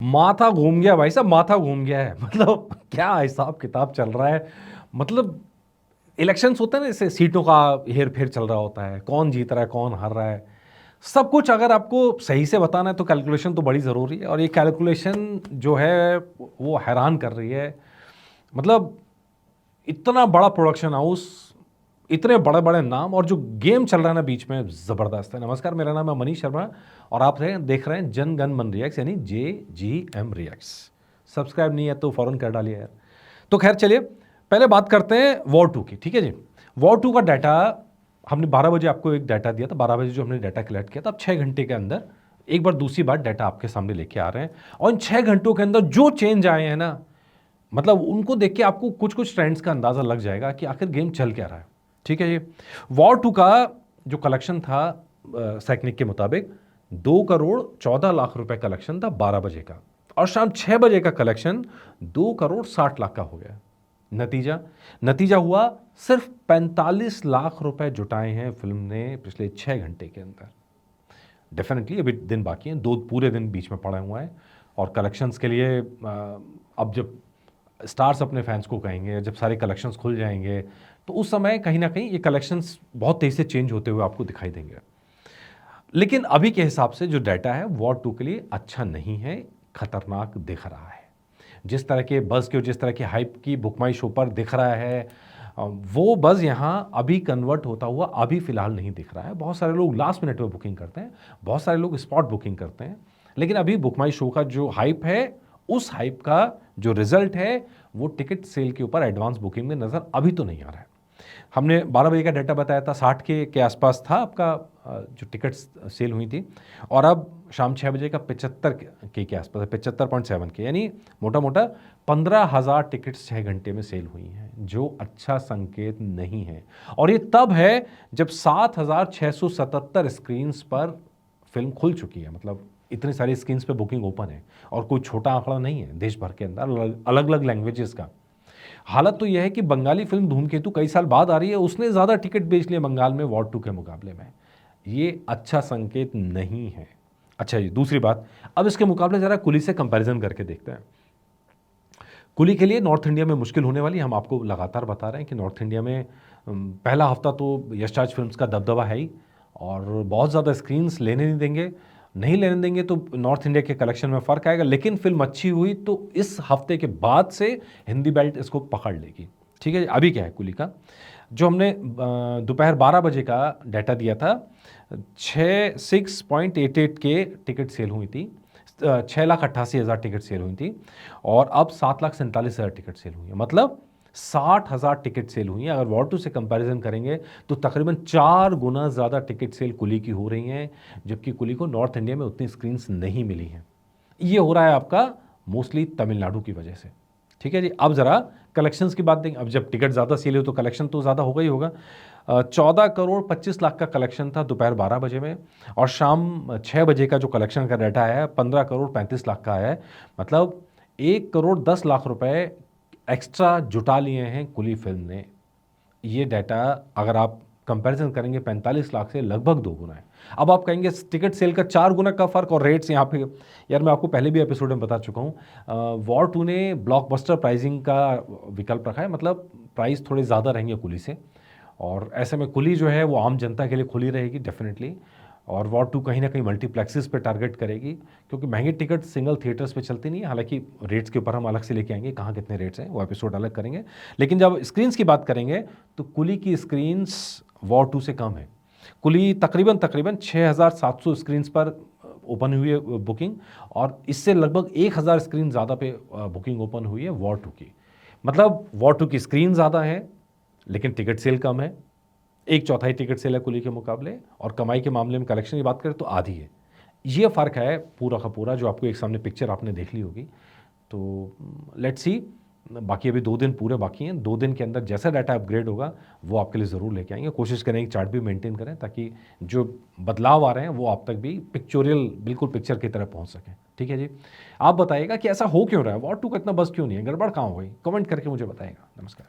माथा घूम गया भाई साहब, माथा घूम गया है। मतलब क्या हिसाब किताब चल रहा है। मतलब इलेक्शंस होते हैं ना, जैसे सीटों का हेर फेर चल रहा होता है, कौन जीत रहा है कौन हार रहा है, सब कुछ अगर आपको सही से बताना है तो कैलकुलेशन तो बड़ी ज़रूरी है। और ये कैलकुलेशन जो है वो हैरान कर रही है। मतलब इतना बड़ा प्रोडक्शन हाउस, इतने बड़े बड़े नाम, और जो गेम चल रहा है ना बीच में, ज़बरदस्त है। नमस्कार, मेरा नाम है मनीष शर्मा और आप देख रहे हैं जन गण मन रिएक्ट्स, यानी JGM रिएक्ट्स। सब्सक्राइब नहीं है तो फ़ौरन कर डालिए यार। तो खैर चलिए, पहले बात करते हैं वॉर 2 की। ठीक है जी, वॉर 2 का डाटा हमने 12 बजे आपको एक डाटा दिया था। 12 बजे जो हमने डाटा कलेक्ट किया था, अब 6 घंटे के अंदर एक बार दूसरी बार डाटा आपके सामने लेके आ रहे हैं। और इन 6 घंटों के अंदर जो चेंज आए हैं ना, मतलब उनको देख के आपको कुछ कुछ ट्रेंड्स का अंदाजा लग जाएगा कि आखिर गेम चल क्या रहा है। ठीक है, ये वॉर 2 का जो कलेक्शन था सैकनिक के मुताबिक 2 करोड़ 14 लाख रुपए कलेक्शन था 12 बजे का, और शाम 6 बजे का कलेक्शन 2 करोड़ 60 लाख का हो गया। नतीजा नतीजा हुआ सिर्फ 45 लाख रुपए जुटाए हैं फिल्म ने पिछले 6 घंटे के अंदर। डेफिनेटली अभी दिन बाकी हैं, 2 पूरे दिन बीच में पड़ा हुआ है। और कलेक्शंस के लिए अब जब स्टार्स अपने फैंस को कहेंगे, जब सारे कलेक्शंस खुल जाएंगे, तो उस समय कहीं ना कहीं ये कलेक्शंस बहुत तेज़ी से चेंज होते हुए आपको दिखाई देंगे। लेकिन अभी के हिसाब से जो डाटा है वॉर 2 के लिए अच्छा नहीं है, खतरनाक दिख रहा है। जिस तरह के बज़ की और जिस तरह की हाइप की बुक माई शो पर दिख रहा है, वो बज़ यहाँ अभी कन्वर्ट होता हुआ अभी फ़िलहाल नहीं दिख रहा है। बहुत सारे लोग लास्ट मिनट में बुकिंग करते हैं, बहुत सारे लोग स्पॉट बुकिंग करते हैं, लेकिन अभी बुक माई शो का जो हाइप है, उस हाइप का जो रिजल्ट है वो टिकट सेल के ऊपर एडवांस बुकिंग में नज़र अभी तो नहीं आ रहा है। हमने 12 बजे का डाटा बताया था, 60 के आसपास था आपका जो टिकट सेल हुई थी, और अब शाम 6 बजे का 75 के आसपास है, 75.7 के, यानी मोटा मोटा 15,000 टिकट्स 6 घंटे में सेल हुई हैं, जो अच्छा संकेत नहीं है। और ये तब है जब 7,677 स्क्रीन्स पर फिल्म खुल चुकी है। मतलब इतनी सारी स्क्रीन्स पे बुकिंग ओपन है, और कोई छोटा आंकड़ा नहीं है देश भर के अंदर, अलग अलग लैंग्वेजेस का। हालत तो यह है कि बंगाली फिल्म धूमकेतु कई साल बाद आ रही है, उसने ज़्यादा टिकट बेच लिए बंगाल में वॉर 2 के मुकाबले में। ये अच्छा संकेत नहीं है। अच्छा जी, दूसरी बात, अब इसके मुकाबले ज़रा कुली से कंपैरिजन करके देखते हैं। कुली के लिए नॉर्थ इंडिया में मुश्किल होने वाली, हम आपको लगातार बता रहे हैं कि नॉर्थ इंडिया में पहला हफ्ता तो यशराज फिल्म्स का दबदबा है ही, और बहुत ज़्यादा स्क्रीन्स लेने नहीं देंगे, नहीं लेने देंगे तो नॉर्थ इंडिया के कलेक्शन में फ़र्क आएगा। लेकिन फिल्म अच्छी हुई तो इस हफ्ते के बाद से हिंदी बेल्ट इसको पकड़ लेगी। ठीक है, अभी क्या है कुली का, जो हमने दोपहर 12 बजे का डाटा दिया था, 6.88 के टिकट सेल हुई थी, 6,88,000 टिकट सेल हुई थी, और अब 7,47,000 टिकट सेल हुई है। मतलब 60,000 टिकट सेल हुई हैं। अगर वॉर 2 से कंपैरिजन करेंगे तो तकरीबन 4 गुना ज़्यादा टिकट सेल कुली की हो रही हैं, जबकि कुली को नॉर्थ इंडिया में उतनी स्क्रीन्स नहीं मिली हैं। ये हो रहा है आपका मोस्टली तमिलनाडु की वजह से। ठीक है जी, अब ज़रा कलेक्शंस की बात देंगे। अब जब टिकट ज़्यादा सेल हो तो कलेक्शन तो ज़्यादा होगा ही होगा। 14 करोड़ 25 लाख का कलेक्शन था दोपहर 12 बजे में, और शाम 6 बजे का जो कलेक्शन का डाटा आया है 15 करोड़ 35 लाख का आया है। मतलब 1 करोड़ 10 लाख रुपए एक्स्ट्रा जुटा लिए हैं कुली फिल्म ने। ये डाटा अगर आप कंपैरिजन करेंगे 45 लाख से, लगभग 2 गुना है। अब आप कहेंगे टिकट सेल का 4 गुना का फ़र्क और रेट्स यहाँ पे, यार मैं आपको पहले भी एपिसोड में बता चुका हूँ, वॉर 2 ने ब्लॉकबस्टर प्राइसिंग का विकल्प रखा है। मतलब प्राइस थोड़े ज़्यादा रहेंगे कुली से, और ऐसे में कुली जो है वो आम जनता के लिए खुली रहेगी डेफिनेटली। और वॉर 2 कहीं ना कहीं मल्टीप्लेक्सेस पे टारगेट करेगी, क्योंकि महंगी टिकट सिंगल थिएटर्स पे चलती नहीं है। हालांकि रेट्स के ऊपर हम अलग से लेके आएंगे, कहाँ कितने रेट्स हैं वो एपिसोड अलग करेंगे। लेकिन जब स्क्रीन्स की बात करेंगे तो कुली की स्क्रीन्स वॉर 2 से कम है। कुली तकरीबन तकरीबन 6,700 स्क्रीन्स पर ओपन हुई है बुकिंग, और इससे लगभग 1,000 स्क्रीन ज़्यादा पे बुकिंग ओपन हुई है वॉर 2 की। मतलब वॉर 2 की स्क्रीन ज़्यादा है लेकिन टिकट सेल कम है। 1/4 टिकट सेल है कुली के मुकाबले, और कमाई के मामले में कलेक्शन की बात करें तो आधी है। ये फ़र्क है पूरा का पूरा, जो आपको एक सामने पिक्चर आपने देख ली होगी। तो लेट्स सी, बाकी अभी 2 दिन पूरे बाकी हैं। 2 दिन के अंदर जैसा डाटा अपग्रेड होगा वो आपके लिए ज़रूर लेके आएंगे। कोशिश करेंगे चार्ट भी मेंटेन करें, ताकि जो बदलाव आ रहे हैं वो आप तक भी पिक्चोरियल बिल्कुल पिक्चर की तरह पहुंच सकें। ठीक है जी, आप बताइएगा कि ऐसा हो क्यों रहा है, वॉर 2 का इतना बस क्यों नहीं है, गड़बड़ कहाँ हो गई, कमेंट करके मुझे बताइएगा। नमस्कार।